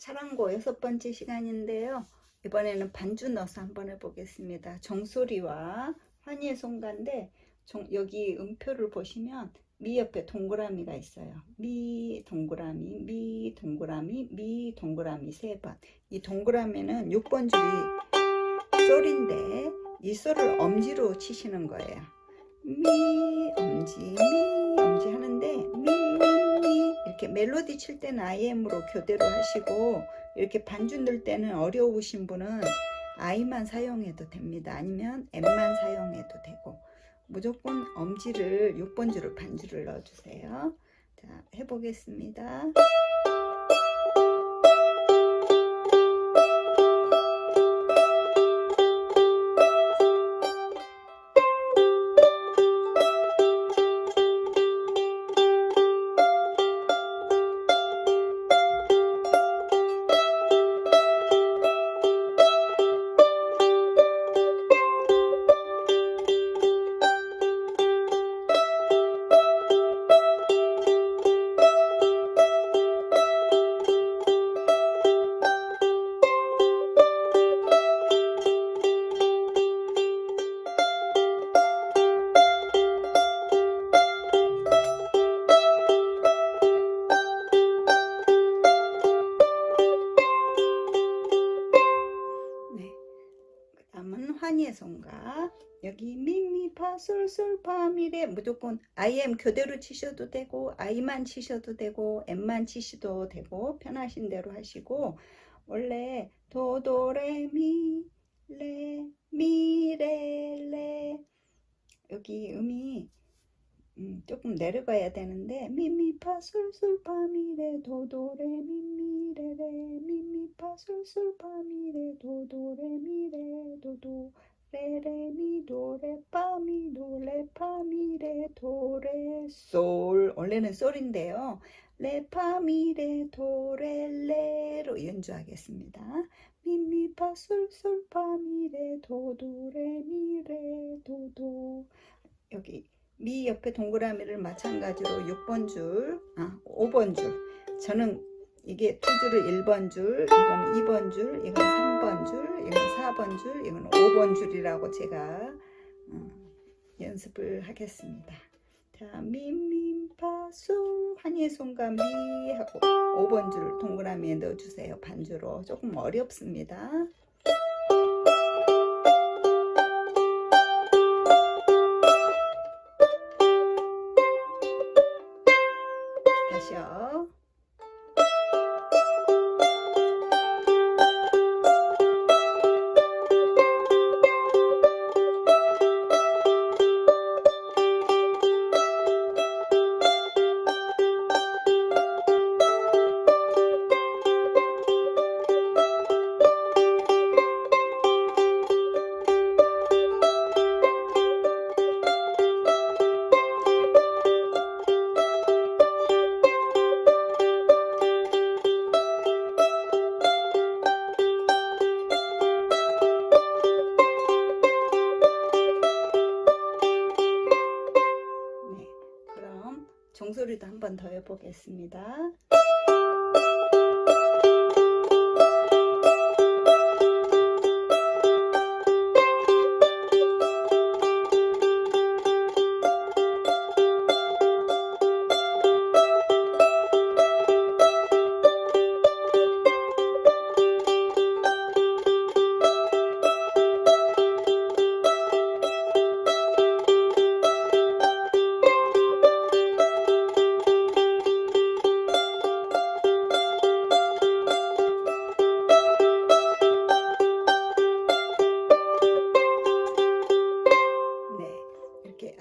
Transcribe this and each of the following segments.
차랑고 6번째 시간인데요. 이번에는 반주 넣어서 한번 해보겠습니다. 종소리와 환희의 송가인데 여기 음표를 보시면 미 옆에 동그라미가 있어요. 미 동그라미, 미 동그라미, 미 동그라미 3번. 이 동그라미는 6번 줄이 솔인데 이 솔을 엄지로 치시는 거예요. 미 엄지, 미 엄지 하는데 미 이렇게 멜로디 칠 때는 IM으로 교대로 하시고, 이렇게 반주 넣을 때는 어려우신 분은 I만 사용해도 됩니다. 아니면 M만 사용해도 되고, 무조건 엄지를 6번 줄을 반주를 넣어주세요. 자, 해보겠습니다. 환희의 송가, 여기 미미 파 솔 솔 파 미레 무조건 IM 교대로 치셔도 되고 I만 치셔도 되고 M만 치셔도 되고 편하신 대로 하시고, 원래 도도 레 미 레 미 레 레 여기 음이 조금 내려가야 되는데 미미 파 솔 솔 파 미 레 도도 레 미 미 레 레 미미 파 솔 솔 파 미 레 도도 레 미 레 도도 레 레 미 도 레 파 미 도 레 파 미 레 도 레 솔, 원래는 솔인데요. 레 파 미 레 도 레 레로 연주하겠습니다. 미미 파 솔 솔 파 미 레 도도 레 미 레 도도. 여기 미 옆에 동그라미를 마찬가지로 6번 줄, 5번 줄. 저는 이게 두 줄을 1번 줄, 이거는 2번 줄, 이건 3번 줄, 이건 4번 줄, 이건 5번 줄이라고 제가 연습을 하겠습니다. 자, 미미파솔 환희의 송가 미 하고 5번 줄 동그라미에 넣어주세요. 반주로. 조금 어렵습니다. 다시요. 종소리도 한 번 더 해보겠습니다.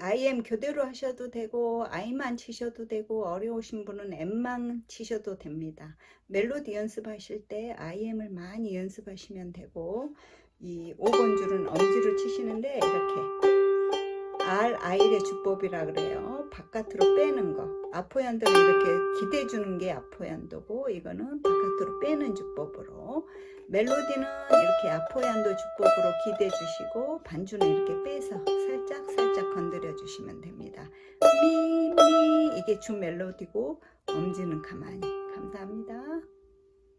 IM 교대로 하셔도 되고 I만 치셔도 되고, 어려우신 분은 M만 치셔도 됩니다. 멜로디 연습하실 때 IM을 많이 연습하시면 되고, 이 5번 줄은 엄지로 치시는데 이렇게 R, I의 주법이라 그래요. 바깥으로 빼는 거. 아포얀도는 이렇게 기대주는 게 아포얀도고, 이거는 바깥으로 빼는 주법으로. 멜로디는 이렇게 아포얀도 주법으로 기대 주시고, 반주는 이렇게 빼서 살짝 건드려 주시면 됩니다. 미, 미, 이게 주 멜로디고, 엄지는 가만히. 감사합니다.